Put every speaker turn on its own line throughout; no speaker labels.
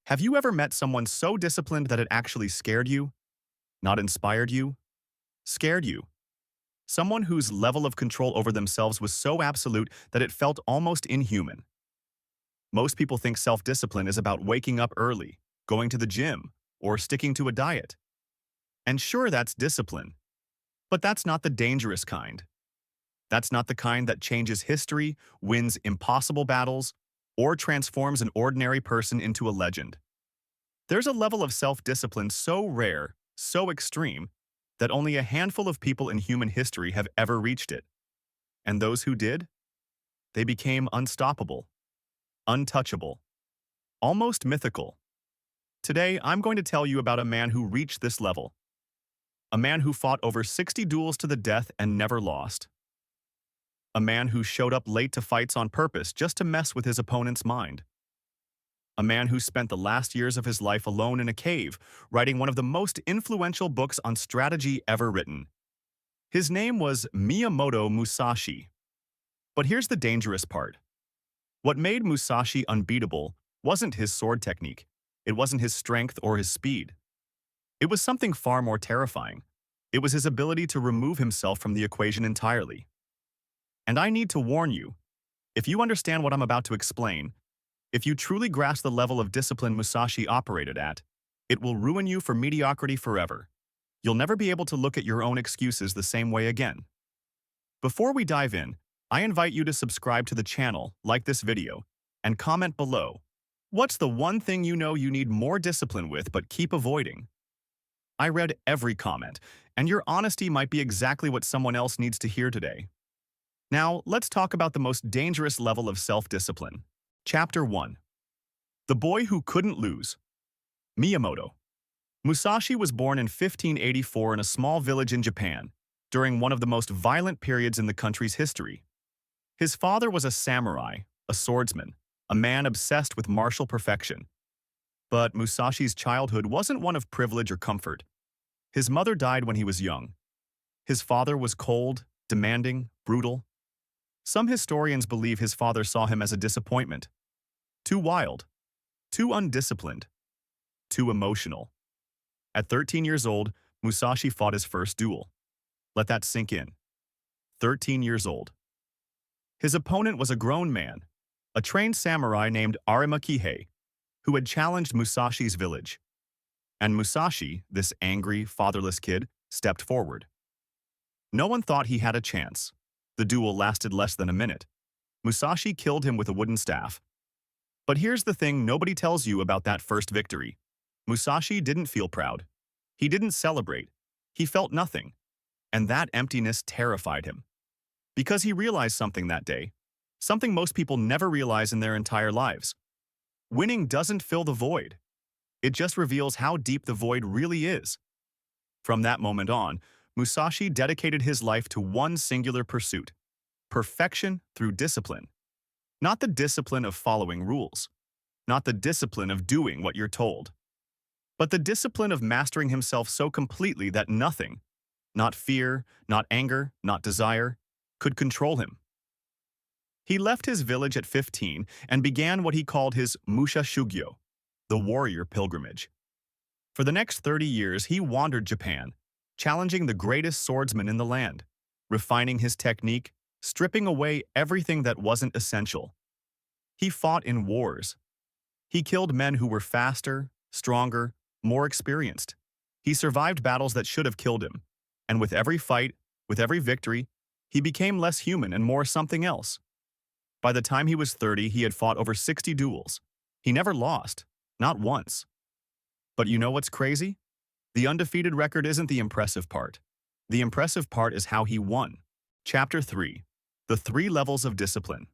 Have you ever met someone so disciplined that it actually scared you? Not inspired you? Scared you? Someone whose level of control over themselves was so absolute that it felt almost inhuman. Most people think self-discipline is about waking up early, going to the gym, or sticking to a diet. And sure, that's discipline. But that's not the dangerous kind. That's not the kind that changes history, wins impossible battles, or transforms an ordinary person into a legend. There's a level of self-discipline so rare, so extreme, that only a handful of people in human history have ever reached it. And those who did? They became unstoppable, untouchable, almost mythical. Today, I'm going to tell you about a man who reached this level. A man who fought over 60 duels to the death and never lost. A man who showed up late to fights on purpose just to mess with his opponent's mind. A man who spent the last years of his life alone in a cave, writing one of the most influential books on strategy ever written. His name was Miyamoto Musashi. But here's the dangerous part. What made Musashi unbeatable wasn't his sword technique. It wasn't his strength or his speed. It was something far more terrifying. It was his ability to remove himself from the equation entirely. And I need to warn you, if you understand what I'm about to explain, if you truly grasp the level of discipline Musashi operated at, it will ruin you for mediocrity forever. You'll never be able to look at your own excuses the same way again. Before we dive in, I invite you to subscribe to the channel, like this video, and comment below. What's the one thing you know you need more discipline with but keep avoiding? I read every comment, and your honesty might be exactly what someone else needs to hear today. Now, let's talk about the most dangerous level of self-discipline. Chapter 1. The Boy Who Couldn't Lose. Miyamoto. Musashi was born in 1584 in a small village in Japan, during one of the most violent periods in the country's history. His father was a samurai, a swordsman, a man obsessed with martial perfection. But Musashi's childhood wasn't one of privilege or comfort. His mother died when he was young. His father was cold, demanding, brutal. Some historians believe his father saw him as a disappointment. Too wild, too undisciplined, too emotional. At 13 years old, Musashi fought his first duel. Let that sink in. 13 years old. His opponent was a grown man, a trained samurai named Arima Kihei, who had challenged Musashi's village. And Musashi, this angry, fatherless kid, stepped forward. No one thought he had a chance. The duel lasted less than a minute. Musashi killed him with a wooden staff. But here's the thing nobody tells you about that first victory. Musashi didn't feel proud. He didn't celebrate. He felt nothing. And that emptiness terrified him. Because he realized something that day. Something most people never realize in their entire lives. Winning doesn't fill the void. It just reveals how deep the void really is. From that moment on, Musashi dedicated his life to one singular pursuit: perfection through discipline. Not the discipline of following rules, not the discipline of doing what you're told, but the discipline of mastering himself so completely that nothing, not fear, not anger, not desire, could control him. He left his village at 15 and began what he called his Musha Shugyo, the warrior pilgrimage. For the next 30 years, he wandered Japan, challenging the greatest swordsman in the land, refining his technique, stripping away everything that wasn't essential. He fought in wars. He killed men who were faster, stronger, more experienced. He survived battles that should have killed him, and with every fight, with every victory, he became less human and more something else. By the time he was 30, he had fought over 60 duels. He never lost, not once. But you know what's crazy? The undefeated record isn't the impressive part. The impressive part is how he won. Chapter 3. The 3 Levels of Discipline.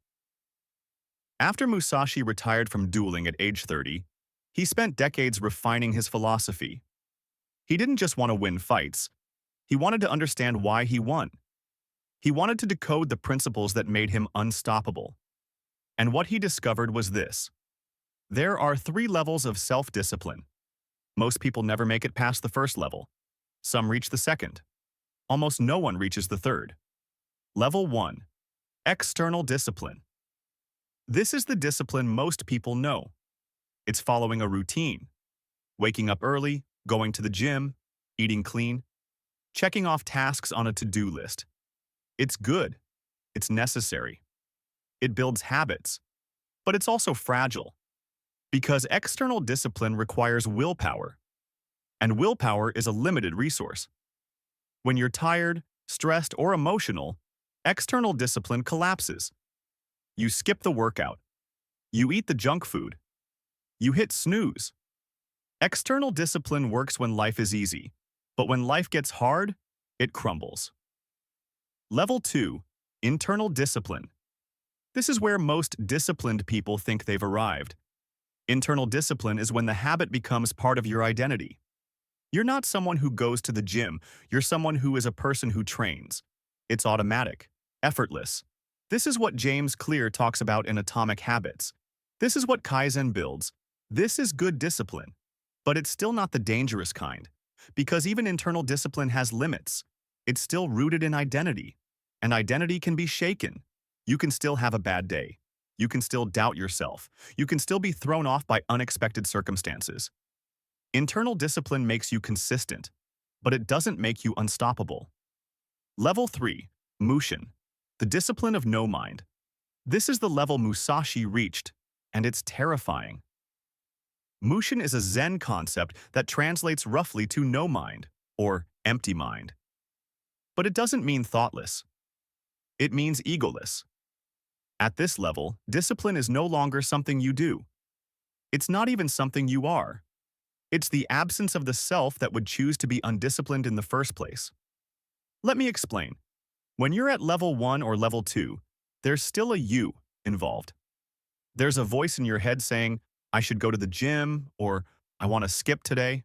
After Musashi retired from dueling at age 30, he spent decades refining his philosophy. He didn't just want to win fights. He wanted to understand why he won. He wanted to decode the principles that made him unstoppable. And what he discovered was this: there are 3 levels of self-discipline. Most people never make it past the first level. Some reach the second. Almost no one reaches the third. Level 1. External discipline. This is the discipline most people know. It's following a routine. Waking up early, going to the gym, eating clean, checking off tasks on a to-do list. It's good. It's necessary. It builds habits. But it's also fragile. Because external discipline requires willpower. And willpower is a limited resource. When you're tired, stressed, or emotional, external discipline collapses. You skip the workout. You eat the junk food. You hit snooze. External discipline works when life is easy, but when life gets hard, it crumbles. Level 2. Internal discipline. This is where most disciplined people think they've arrived. Internal discipline is when the habit becomes part of your identity. You're not someone who goes to the gym, you're someone who is a person who trains. It's automatic, effortless. This is what James Clear talks about in Atomic Habits. This is what Kaizen builds. This is good discipline. But it's still not the dangerous kind, because even internal discipline has limits. It's still rooted in identity, and identity can be shaken. You can still have a bad day. You can still doubt yourself. You can still be thrown off by unexpected circumstances. Internal discipline makes you consistent, but it doesn't make you unstoppable. Level 3. Mushin. The discipline of no mind. This is the level Musashi reached, and it's terrifying. Mushin is a Zen concept that translates roughly to no mind, or empty mind. But it doesn't mean thoughtless. It means egoless. At this level, discipline is no longer something you do. It's not even something you are. It's the absence of the self that would choose to be undisciplined in the first place. Let me explain. When you're at level 1 or level 2, there's still a you involved. There's a voice in your head saying, I should go to the gym, or I want to skip today.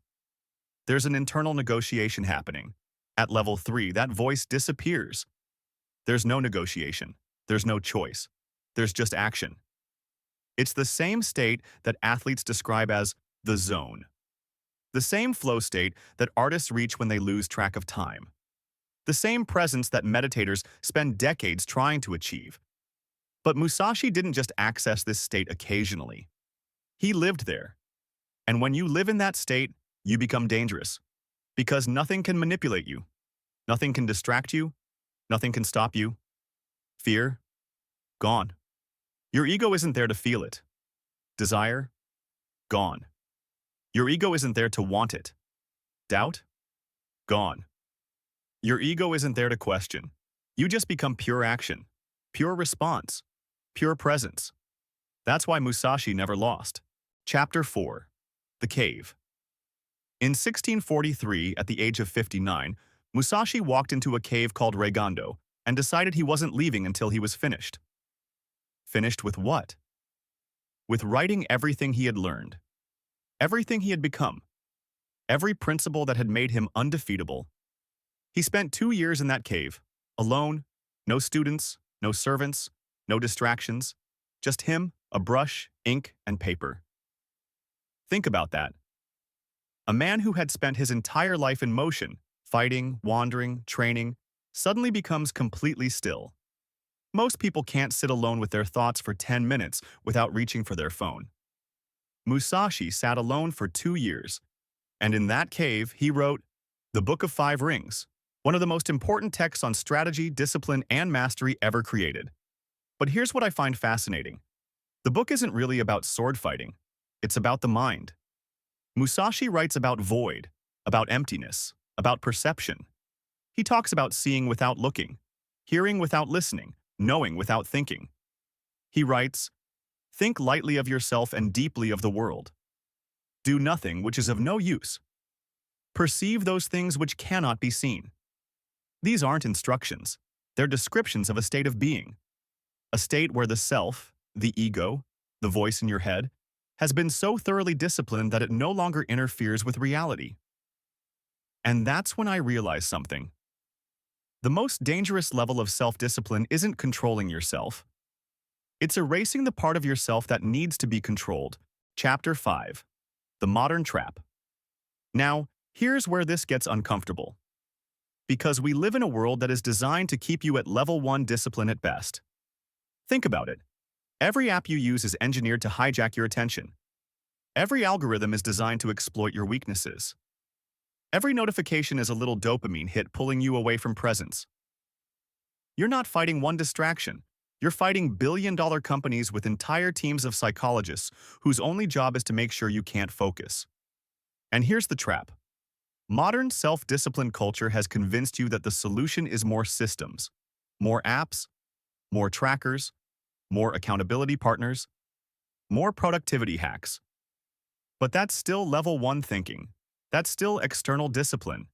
There's an internal negotiation happening. At level 3, that voice disappears. There's no negotiation. There's no choice. There's just action. It's the same state that athletes describe as the zone. The same flow state that artists reach when they lose track of time. The same presence that meditators spend decades trying to achieve. But Musashi didn't just access this state occasionally. He lived there. And when you live in that state, you become dangerous. Because nothing can manipulate you. Nothing can distract you. Nothing can stop you. Fear? Gone. Your ego isn't there to feel it. Desire? Gone. Your ego isn't there to want it. Doubt? Gone. Your ego isn't there to question. You just become pure action, pure response, pure presence. That's why Musashi never lost. Chapter 4. The Cave. In 1643, at the age of 59, Musashi walked into a cave called Reigondo and decided he wasn't leaving until he was finished. Finished with what? With writing everything he had learned. Everything he had become. Every principle that had made him undefeatable. He spent 2 years in that cave, alone, no students, no servants, no distractions, just him, a brush, ink, and paper. Think about that. A man who had spent his entire life in motion, fighting, wandering, training, suddenly becomes completely still. Most people can't sit alone with their thoughts for 10 minutes without reaching for their phone. Musashi sat alone for 2 years, and in that cave he wrote The Book of Five Rings, one of the most important texts on strategy, discipline, and mastery ever created. But here's what I find fascinating. The book isn't really about sword fighting. It's about the mind. Musashi writes about void, about emptiness, about perception. He talks about seeing without looking, hearing without listening, knowing without thinking. He writes, Think lightly of yourself and deeply of the world. Do nothing which is of no use. Perceive those things which cannot be seen. These aren't instructions. They're descriptions of a state of being. A state where the self, the ego, the voice in your head, has been so thoroughly disciplined that it no longer interferes with reality. And that's when I realized something. The most dangerous level of self-discipline isn't controlling yourself. It's erasing the part of yourself that needs to be controlled. Chapter 5. The Modern Trap. Now, here's where this gets uncomfortable. Because we live in a world that is designed to keep you at level 1 discipline at best. Think about it. Every app you use is engineered to hijack your attention. Every algorithm is designed to exploit your weaknesses. Every notification is a little dopamine hit pulling you away from presence. You're not fighting one distraction. You're fighting billion-dollar companies with entire teams of psychologists whose only job is to make sure you can't focus. And here's the trap. Modern self-discipline culture has convinced you that the solution is more systems, more apps, more trackers, more accountability partners, more productivity hacks. But that's still level 1 thinking. That's still external discipline.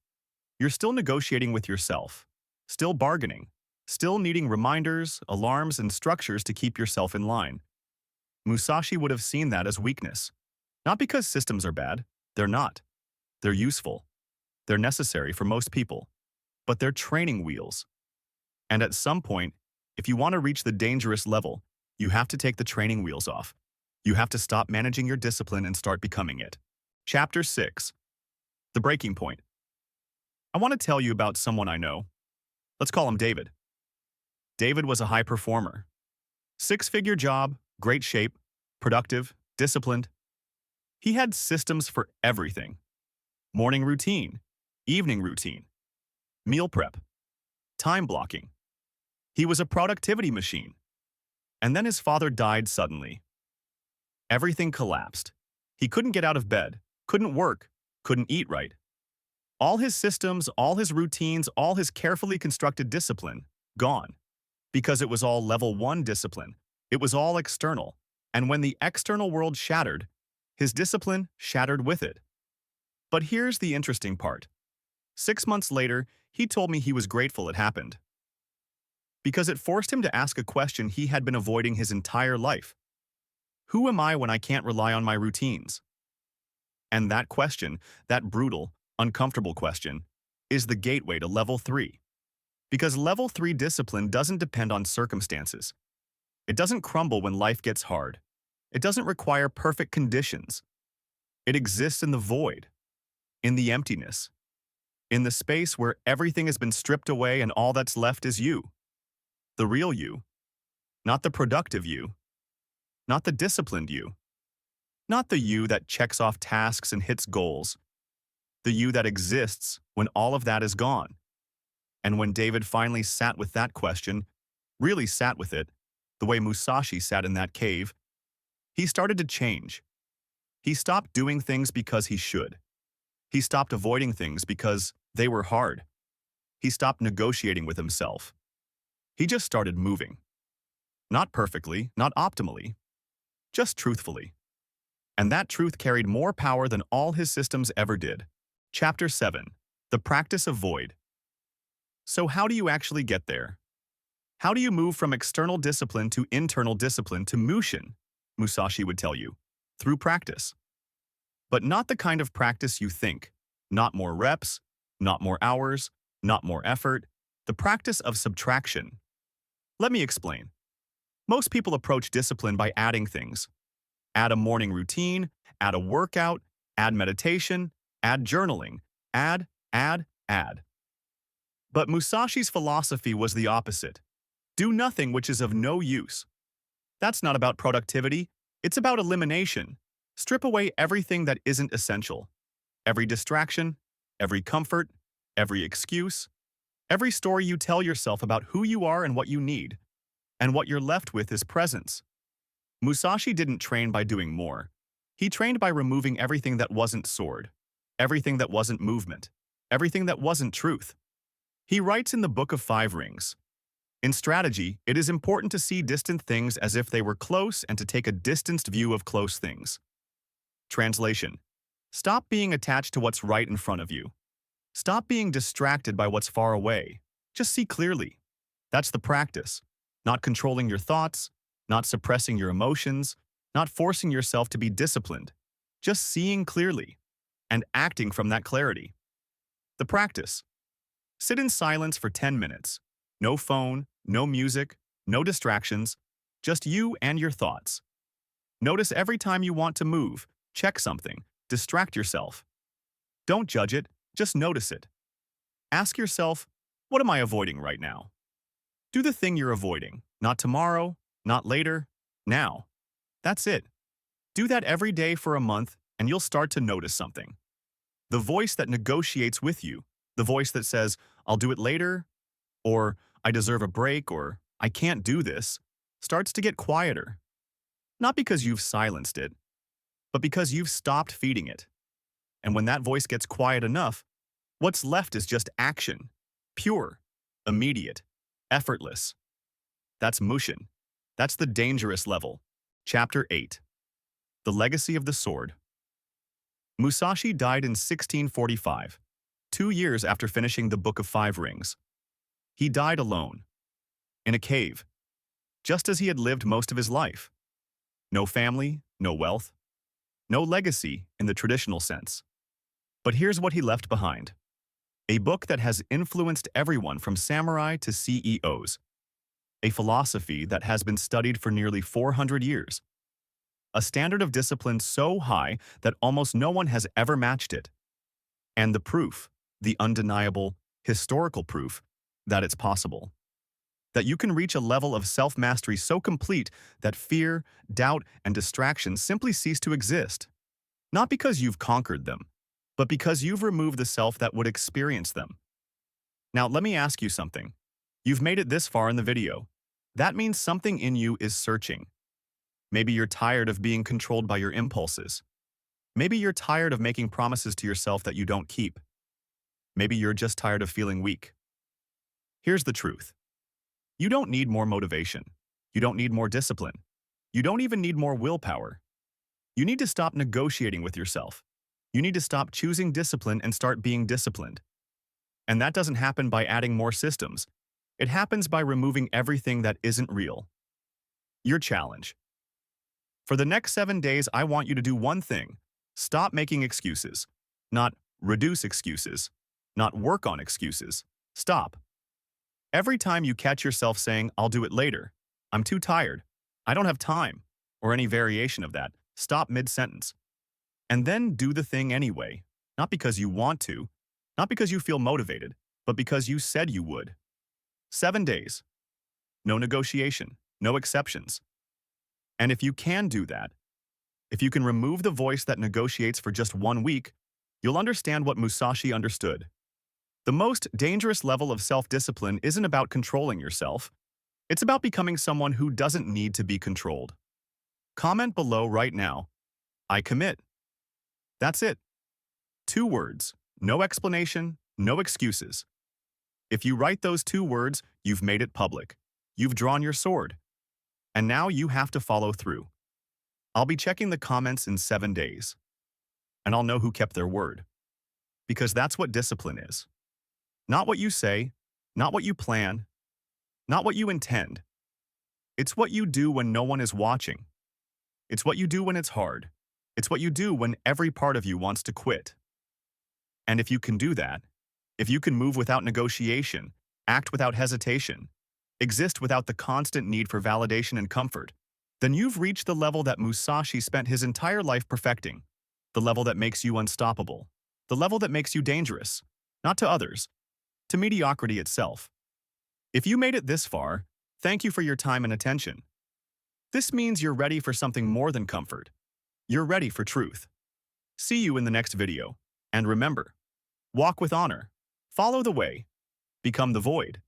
You're still negotiating with yourself, still bargaining, still needing reminders, alarms, and structures to keep yourself in line. Musashi would have seen that as weakness. Not because systems are bad. They're not. They're useful. They're necessary for most people. But they're training wheels. And at some point, if you want to reach the dangerous level, you have to take the training wheels off. You have to stop managing your discipline and start becoming it. Chapter 6. The breaking point. I want to tell you about someone I know. Let's call him David. David was a high performer. Six-figure job, great shape, productive, disciplined. He had systems for everything. Morning routine, evening routine, meal prep, time blocking. He was a productivity machine. And then his father died suddenly. Everything collapsed. He couldn't get out of bed, couldn't work, couldn't eat right. All his systems, all his routines, all his carefully constructed discipline, gone. Because it was all level 1 discipline. It was all external. And when the external world shattered, his discipline shattered with it. But here's the interesting part. 6 months later, he told me he was grateful it happened. Because it forced him to ask a question he had been avoiding his entire life. Who am I when I can't rely on my routines? And that question, that brutal, uncomfortable question, is the gateway to level 3. Because level 3 discipline doesn't depend on circumstances. It doesn't crumble when life gets hard. It doesn't require perfect conditions. It exists in the void, in the emptiness, in the space where everything has been stripped away and all that's left is you. The real you, not the productive you, not the disciplined you, not the you that checks off tasks and hits goals, the you that exists when all of that is gone. And when David finally sat with that question, really sat with it, the way Musashi sat in that cave, he started to change. He stopped doing things because he should. He stopped avoiding things because they were hard. He stopped negotiating with himself. He just started moving. Not perfectly, not optimally, just truthfully. And that truth carried more power than all his systems ever did. Chapter 7. The Practice of Void. So how do you actually get there? How do you move from external discipline to internal discipline to Mushin? Musashi would tell you. Through practice. But not the kind of practice you think. Not more reps, not more hours, not more effort. The practice of subtraction. Let me explain. Most people approach discipline by adding things. Add a morning routine, add a workout, add meditation, add journaling, add. But Musashi's philosophy was the opposite. Do nothing which is of no use. That's not about productivity, it's about elimination. Strip away everything that isn't essential. Every distraction, every comfort, every excuse, every story you tell yourself about who you are and what you need. And what you're left with is presence. Musashi didn't train by doing more. He trained by removing everything that wasn't sword, everything that wasn't movement, everything that wasn't truth. He writes in the Book of Five Rings, in strategy, it is important to see distant things as if they were close and to take a distanced view of close things. Translation: stop being attached to what's right in front of you. Stop being distracted by what's far away. Just see clearly. That's the practice. Not controlling your thoughts, not suppressing your emotions, not forcing yourself to be disciplined. Just seeing clearly and acting from that clarity. The practice. Sit in silence for 10 minutes. No phone, no music, no distractions, just you and your thoughts. Notice every time you want to move, check something, distract yourself. Don't judge it, just notice it. Ask yourself, what am I avoiding right now? Do the thing you're avoiding, not tomorrow, not later, now. That's it. Do that every day for a month, and you'll start to notice something. The voice that negotiates with you, the voice that says, I'll do it later, or I deserve a break, or I can't do this, starts to get quieter. Not because you've silenced it, but because you've stopped feeding it. And when that voice gets quiet enough, what's left is just action. Pure, immediate, effortless. That's Mushin. That's the dangerous level. Chapter 8. The Legacy of the Sword. Musashi died in 1645, 2 years after finishing the Book of Five Rings. He died alone, in a cave, just as he had lived most of his life. No family, no wealth, no legacy in the traditional sense. But here's what he left behind. A book that has influenced everyone from samurai to CEOs. A philosophy that has been studied for nearly 400 years. A standard of discipline so high that almost no one has ever matched it. And the proof, the undeniable, historical proof, that it's possible. That you can reach a level of self-mastery so complete that fear, doubt, and distraction simply cease to exist. Not because you've conquered them, but because you've removed the self that would experience them. Now, let me ask you something. You've made it this far in the video. That means something in you is searching. Maybe you're tired of being controlled by your impulses. Maybe you're tired of making promises to yourself that you don't keep. Maybe you're just tired of feeling weak. Here's the truth. You don't need more motivation. You don't need more discipline. You don't even need more willpower. You need to stop negotiating with yourself. You need to stop choosing discipline and start being disciplined. And that doesn't happen by adding more systems. It happens by removing everything that isn't real. Your challenge. For the next 7 days, I want you to do one thing. Stop making excuses. Not reduce excuses. Not work on excuses. Stop. Every time you catch yourself saying, I'll do it later, I'm too tired, I don't have time, or any variation of that, stop mid-sentence. And then do the thing anyway, not because you want to, not because you feel motivated, but because you said you would. 7 days. No negotiation, no exceptions. And if you can do that, if you can remove the voice that negotiates for just 1 week, you'll understand what Musashi understood. The most dangerous level of self-discipline isn't about controlling yourself. It's about becoming someone who doesn't need to be controlled. Comment below right now. I commit. That's it. 2 words. No explanation, no excuses. If you write those 2 words, you've made it public. You've drawn your sword. And now you have to follow through. I'll be checking the comments in 7 days. And I'll know who kept their word. Because that's what discipline is. Not what you say, not what you plan, not what you intend. It's what you do when no one is watching. It's what you do when it's hard. It's what you do when every part of you wants to quit. And if you can do that, if you can move without negotiation, act without hesitation, exist without the constant need for validation and comfort, then you've reached the level that Musashi spent his entire life perfecting, the level that makes you unstoppable, the level that makes you dangerous, not to others, to mediocrity itself. If you made it this far, thank you for your time and attention. This means you're ready for something more than comfort. You're ready for truth. See you in the next video. And remember, walk with honor, follow the way, become the void.